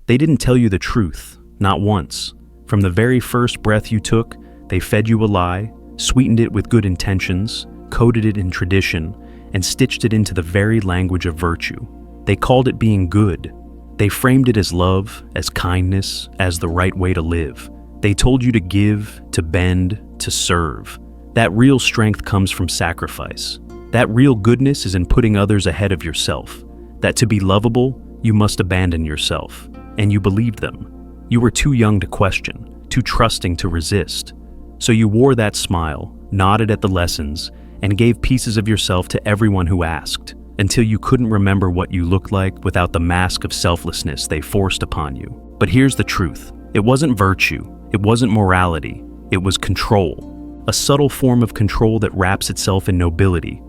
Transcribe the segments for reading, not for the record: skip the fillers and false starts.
They didn't tell you the truth, not once. From the very first breath you took, they fed you a lie, sweetened it with good intentions, coded it in tradition, and stitched it into the very language of virtue. They called it being good. They framed it as love, as kindness, as the right way to live. They told you to give, to bend, to serve. That real strength comes from sacrifice. That real goodness is in putting others ahead of yourself. That to be lovable, you must abandon yourself. And you believed them. You were too young to question, too trusting to resist. So you wore that smile, nodded at the lessons, and gave pieces of yourself to everyone who asked, until you couldn't remember what you looked like without the mask of selflessness they forced upon you. But here's the truth. It wasn't virtue. It wasn't morality. It was control. A subtle form of control that wraps itself in nobility.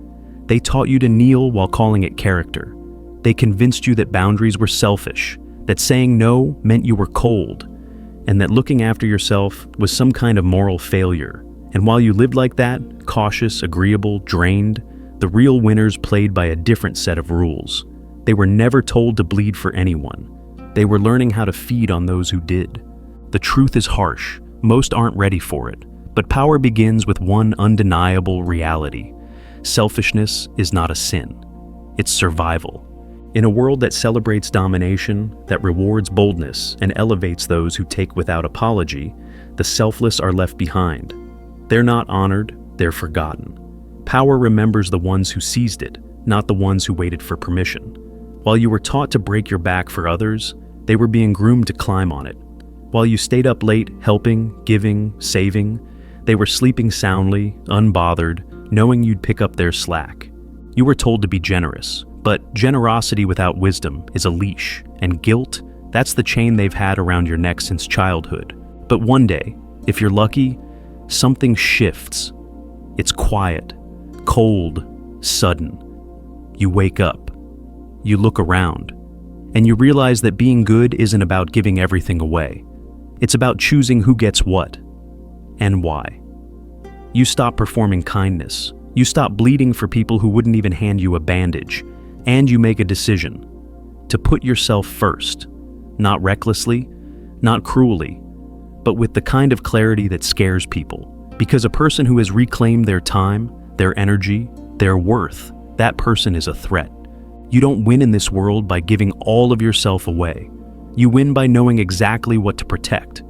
They taught you to kneel while calling it character. They convinced you that boundaries were selfish, that saying no meant you were cold, and that looking after yourself was some kind of moral failure. And while you lived like that, cautious, agreeable, drained, the real winners played by a different set of rules. They were never told to bleed for anyone. They were learning how to feed on those who did. The truth is harsh. Most aren't ready for it. But power begins with one undeniable reality. Selfishness is not a sin. It's survival. In a world that celebrates domination, that rewards boldness, and elevates those who take without apology, the selfless are left behind. They're not honored, they're forgotten. Power remembers the ones who seized it, not the ones who waited for permission. While you were taught to break your back for others, they were being groomed to climb on it. While you stayed up late, helping, giving, saving, they were sleeping soundly, unbothered, knowing you'd pick up their slack. You were told to be generous, but generosity without wisdom is a leash, and guilt, that's the chain they've had around your neck since childhood. But one day, if you're lucky, something shifts. It's quiet, cold, sudden. You wake up. You look around. And you realize that being good isn't about giving everything away. It's about choosing who gets what and why. You stop performing kindness. You stop bleeding for people who wouldn't even hand you a bandage. And you make a decision to put yourself first, not recklessly, not cruelly, but with the kind of clarity that scares people. Because a person who has reclaimed their time, their energy, their worth, that person is a threat. You don't win in this world by giving all of yourself away. You win by knowing exactly what to protect.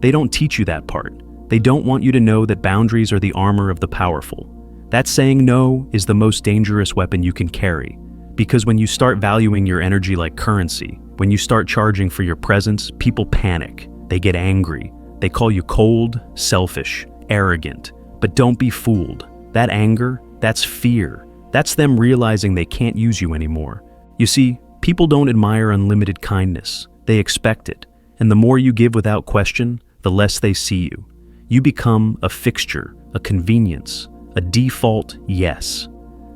They don't teach you that part. They don't want you to know that boundaries are the armor of the powerful. That saying no is the most dangerous weapon you can carry. Because when you start valuing your energy like currency, when you start charging for your presence, people panic. They get angry. They call you cold, selfish, arrogant. But don't be fooled. That anger, that's fear. That's them realizing they can't use you anymore. You see, people don't admire unlimited kindness. They expect it. And the more you give without question, the less they see you. You become a fixture, a convenience, a default yes.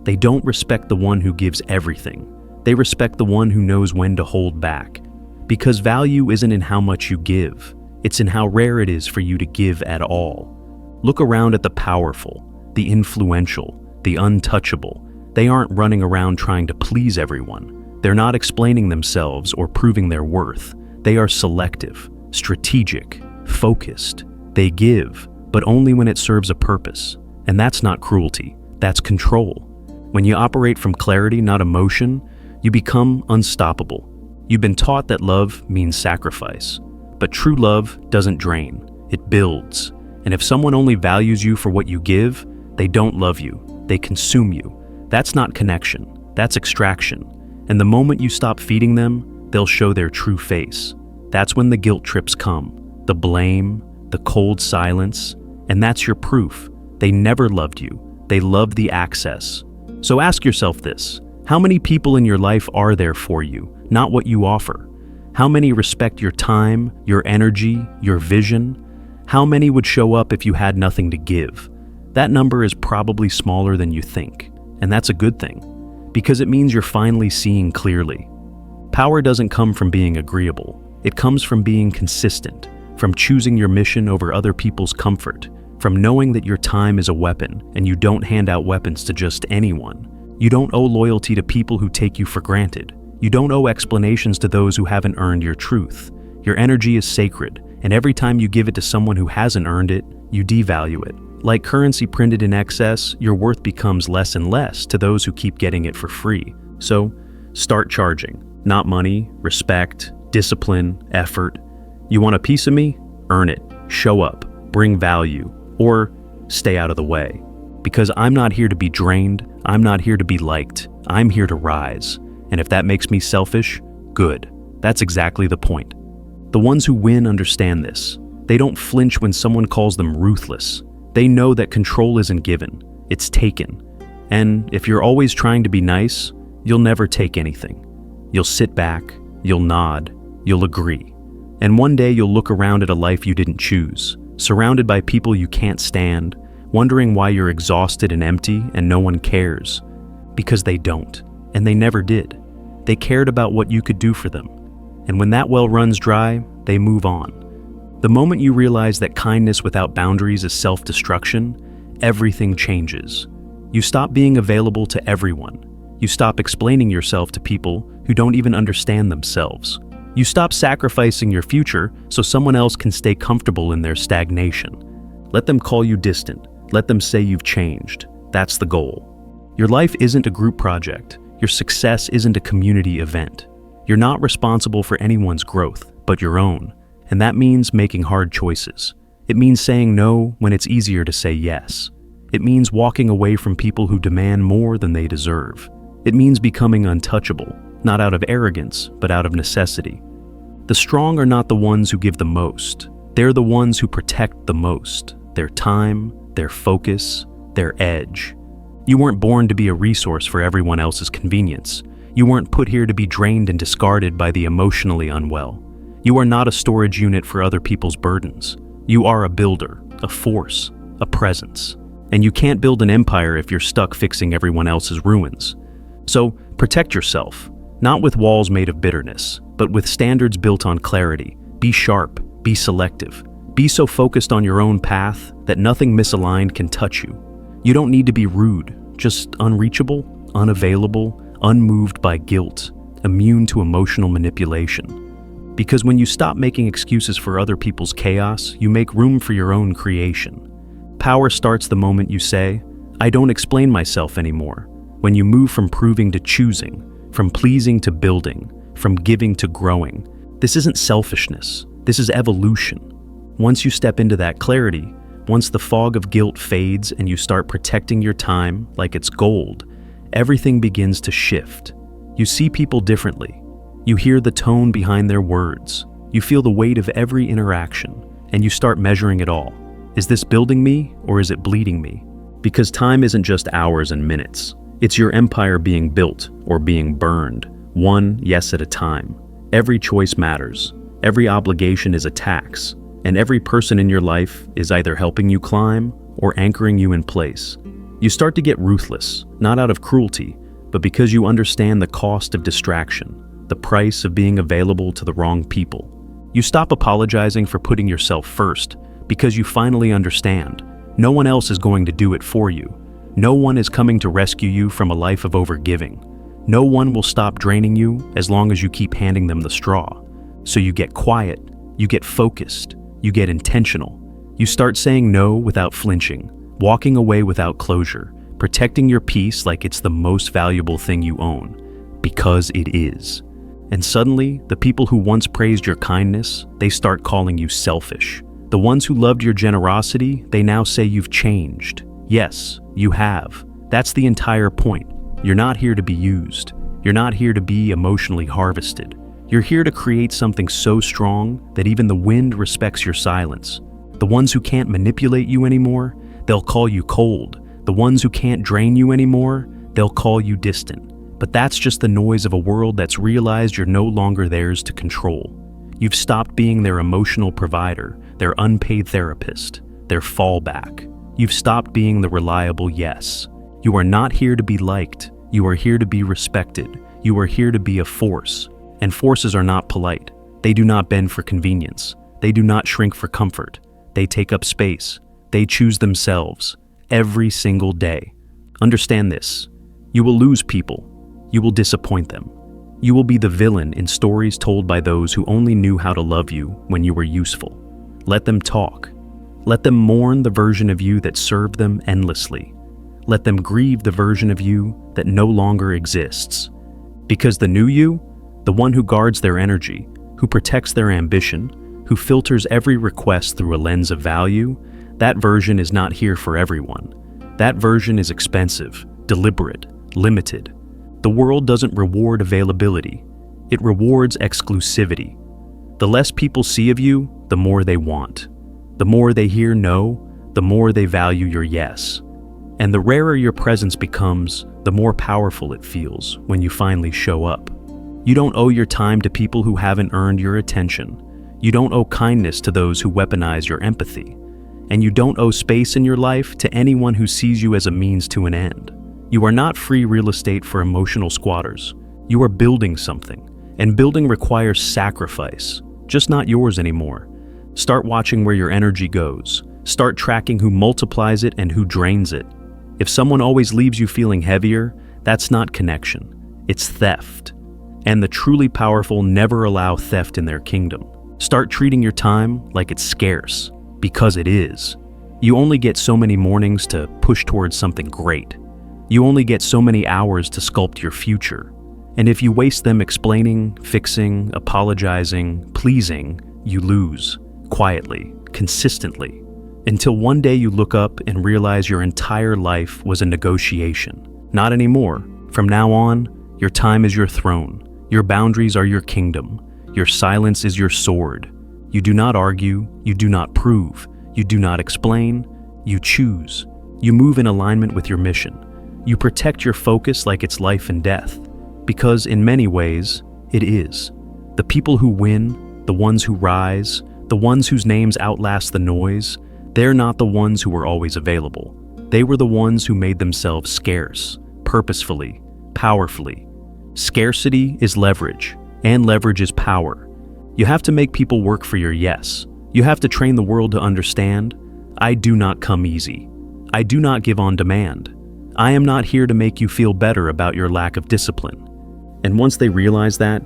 They don't respect the one who gives everything. They respect the one who knows when to hold back. Because value isn't in how much you give. It's in how rare it is for you to give at all. Look around at the powerful, the influential, the untouchable. They aren't running around trying to please everyone. They're not explaining themselves or proving their worth. They are selective, strategic, focused. They give, but only when it serves a purpose. And that's not cruelty, that's control. When you operate from clarity, not emotion, you become unstoppable. You've been taught that love means sacrifice. But true love doesn't drain, it builds. And if someone only values you for what you give, they don't love you, they consume you. That's not connection, that's extraction. And the moment you stop feeding them, they'll show their true face. That's when the guilt trips come, the blame, the cold silence, and that's your proof. They never loved you, they loved the access. So ask yourself this, how many people in your life are there for you, not what you offer? How many respect your time, your energy, your vision? How many would show up if you had nothing to give? That number is probably smaller than you think, and that's a good thing, because it means you're finally seeing clearly. Power doesn't come from being agreeable. It comes from being consistent, from choosing your mission over other people's comfort, from knowing that your time is a weapon and you don't hand out weapons to just anyone. You don't owe loyalty to people who take you for granted. You don't owe explanations to those who haven't earned your truth. Your energy is sacred, and every time you give it to someone who hasn't earned it, you devalue it. Like currency printed in excess, your worth becomes less and less to those who keep getting it for free. So, start charging. Not money, respect, discipline, effort. You want a piece of me? Earn it. Show up. Bring value. Or stay out of the way. Because I'm not here to be drained. I'm not here to be liked. I'm here to rise. And if that makes me selfish, good. That's exactly the point. The ones who win understand this. They don't flinch when someone calls them ruthless. They know that control isn't given, it's taken. And if you're always trying to be nice, you'll never take anything. You'll sit back, you'll nod, you'll agree. And one day you'll look around at a life you didn't choose, surrounded by people you can't stand, wondering why you're exhausted and empty and no one cares. Because they don't, and they never did. They cared about what you could do for them. And when that well runs dry, they move on. The moment you realize that kindness without boundaries is self-destruction, everything changes. You stop being available to everyone. You stop explaining yourself to people who don't even understand themselves. You stop sacrificing your future so someone else can stay comfortable in their stagnation. Let them call you distant. Let them say you've changed. That's the goal. Your life isn't a group project. Your success isn't a community event. You're not responsible for anyone's growth, but your own. And that means making hard choices. It means saying no when it's easier to say yes. It means walking away from people who demand more than they deserve. It means becoming untouchable, not out of arrogance, but out of necessity. The strong are not the ones who give the most. They're the ones who protect the most. Their time, their focus, their edge. You weren't born to be a resource for everyone else's convenience. You weren't put here to be drained and discarded by the emotionally unwell. You are not a storage unit for other people's burdens. You are a builder, a force, a presence. And you can't build an empire if you're stuck fixing everyone else's ruins. So protect yourself, not with walls made of bitterness, but with standards built on clarity. Be sharp, be selective. Be so focused on your own path that nothing misaligned can touch you. You don't need to be rude, just unreachable, unavailable, unmoved by guilt, immune to emotional manipulation. Because when you stop making excuses for other people's chaos, you make room for your own creation. Power starts the moment you say, I don't explain myself anymore. When you move from proving to choosing, from pleasing to building, from giving to growing. This isn't selfishness. This is evolution. Once you step into that clarity, once the fog of guilt fades and you start protecting your time like it's gold, everything begins to shift. You see people differently. You hear the tone behind their words. You feel the weight of every interaction, and you start measuring it all. Is this building me, or is it bleeding me? Because time isn't just hours and minutes. It's your empire being built or being burned, one yes at a time. Every choice matters. Every obligation is a tax, and every person in your life is either helping you climb or anchoring you in place. You start to get ruthless, not out of cruelty, but because you understand the cost of distraction. The price of being available to the wrong people. You stop apologizing for putting yourself first because you finally understand. No one else is going to do it for you. No one is coming to rescue you from a life of overgiving. No one will stop draining you as long as you keep handing them the straw. So you get quiet, you get focused, you get intentional. You start saying no without flinching, walking away without closure, protecting your peace like it's the most valuable thing you own. Because it is. And suddenly, the people who once praised your kindness, they start calling you selfish. The ones who loved your generosity, they now say you've changed. Yes, you have. That's the entire point. You're not here to be used. You're not here to be emotionally harvested. You're here to create something so strong that even the wind respects your silence. The ones who can't manipulate you anymore, they'll call you cold. The ones who can't drain you anymore, they'll call you distant. But that's just the noise of a world that's realized you're no longer theirs to control. You've stopped being their emotional provider, their unpaid therapist, their fallback. You've stopped being the reliable yes. You are not here to be liked. You are here to be respected. You are here to be a force. And forces are not polite. They do not bend for convenience. They do not shrink for comfort. They take up space. They choose themselves every single day. Understand this. You will lose people. You will disappoint them. You will be the villain in stories told by those who only knew how to love you when you were useful. Let them talk. Let them mourn the version of you that served them endlessly. Let them grieve the version of you that no longer exists. Because the new you, the one who guards their energy, who protects their ambition, who filters every request through a lens of value, that version is not here for everyone. That version is expensive, deliberate, limited. The world doesn't reward availability. It rewards exclusivity. The less people see of you, the more they want. The more they hear no, the more they value your yes. And the rarer your presence becomes, the more powerful it feels when you finally show up. You don't owe your time to people who haven't earned your attention. You don't owe kindness to those who weaponize your empathy. And you don't owe space in your life to anyone who sees you as a means to an end. You are not free real estate for emotional squatters. You are building something, and building requires sacrifice, just not yours anymore. Start watching where your energy goes. Start tracking who multiplies it and who drains it. If someone always leaves you feeling heavier, that's not connection. It's theft. And the truly powerful never allow theft in their kingdom. Start treating your time like it's scarce, because it is. You only get so many mornings to push towards something great. You only get so many hours to sculpt your future. And if you waste them explaining, fixing, apologizing, pleasing, you lose, quietly, consistently, until one day you look up and realize your entire life was a negotiation. Not anymore. From now on, your time is your throne. Your boundaries are your kingdom. Your silence is your sword. You do not argue, you do not prove, you do not explain, you choose. You move in alignment with your mission. You protect your focus like it's life and death, because in many ways, it is. The people who win, the ones who rise, the ones whose names outlast the noise, they're not the ones who were always available. They were the ones who made themselves scarce, purposefully, powerfully. Scarcity is leverage, and leverage is power. You have to make people work for your yes. You have to train the world to understand, I do not come easy. I do not give on demand. I am not here to make you feel better about your lack of discipline. And once they realize that,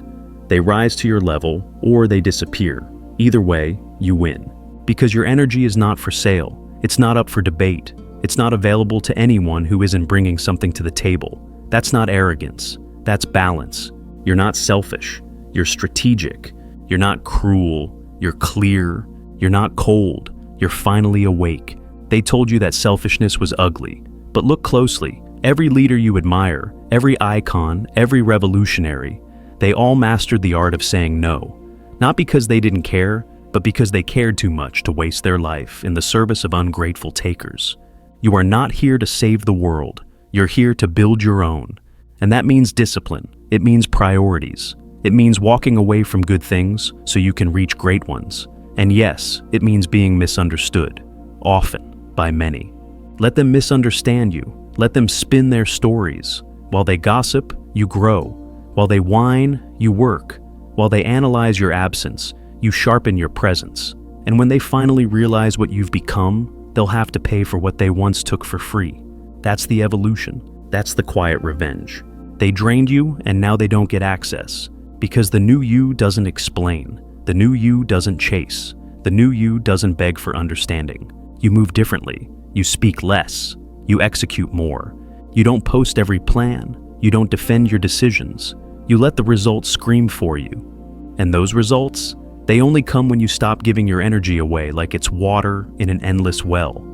they rise to your level or they disappear. Either way, you win. Because your energy is not for sale. It's not up for debate. It's not available to anyone who isn't bringing something to the table. That's not arrogance. That's balance. You're not selfish. You're strategic. You're not cruel. You're clear. You're not cold. You're finally awake. They told you that selfishness was ugly. But look closely. Every leader you admire, every icon, every revolutionary, they all mastered the art of saying no. Not because they didn't care, but because they cared too much to waste their life in the service of ungrateful takers. You are not here to save the world. You're here to build your own. And that means discipline. It means priorities. It means walking away from good things so you can reach great ones. And yes, it means being misunderstood, often, by many. Let them misunderstand you. Let them spin their stories. While they gossip, you grow. While they whine, you work. While they analyze your absence, you sharpen your presence. And when they finally realize what you've become, they'll have to pay for what they once took for free. That's the evolution. That's the quiet revenge. They drained you, and now they don't get access. Because the new you doesn't explain. The new you doesn't chase. The new you doesn't beg for understanding. You move differently. You speak less. You execute more. You don't post every plan. You don't defend your decisions. You let the results scream for you. And those results, they only come when you stop giving your energy away like it's water in an endless well.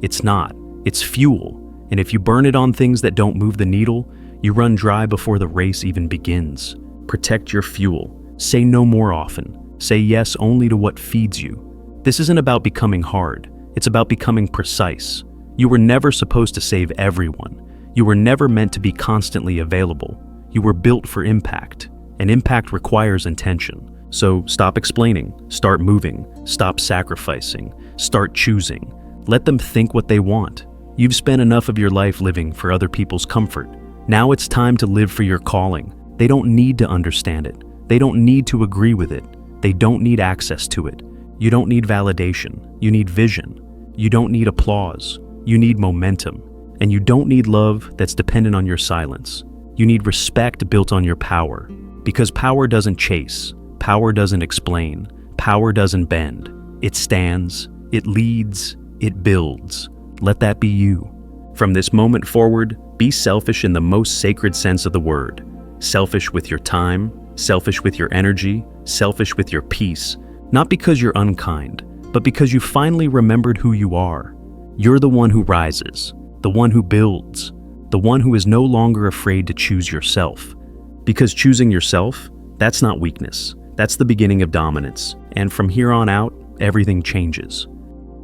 It's not. It's fuel. And if you burn it on things that don't move the needle, you run dry before the race even begins. Protect your fuel. Say no more often. Say yes only to what feeds you. This isn't about becoming hard. It's about becoming precise. You were never supposed to save everyone. You were never meant to be constantly available. You were built for impact, and impact requires intention. So stop explaining, start moving, stop sacrificing, start choosing. Let them think what they want. You've spent enough of your life living for other people's comfort. Now it's time to live for your calling. They don't need to understand it. They don't need to agree with it. They don't need access to it. You don't need validation. You need vision. You don't need applause. You need momentum. And you don't need love that's dependent on your silence. You need respect built on your power. Because power doesn't chase, power doesn't explain, power doesn't bend. It stands, it leads, it builds. Let that be you. From this moment forward, be selfish in the most sacred sense of the word. Selfish with your time, selfish with your energy, selfish with your peace. Not because you're unkind, but because you finally remembered who you are. You're the one who rises, the one who builds, the one who is no longer afraid to choose yourself. Because choosing yourself, that's not weakness. That's the beginning of dominance. And from here on out, everything changes.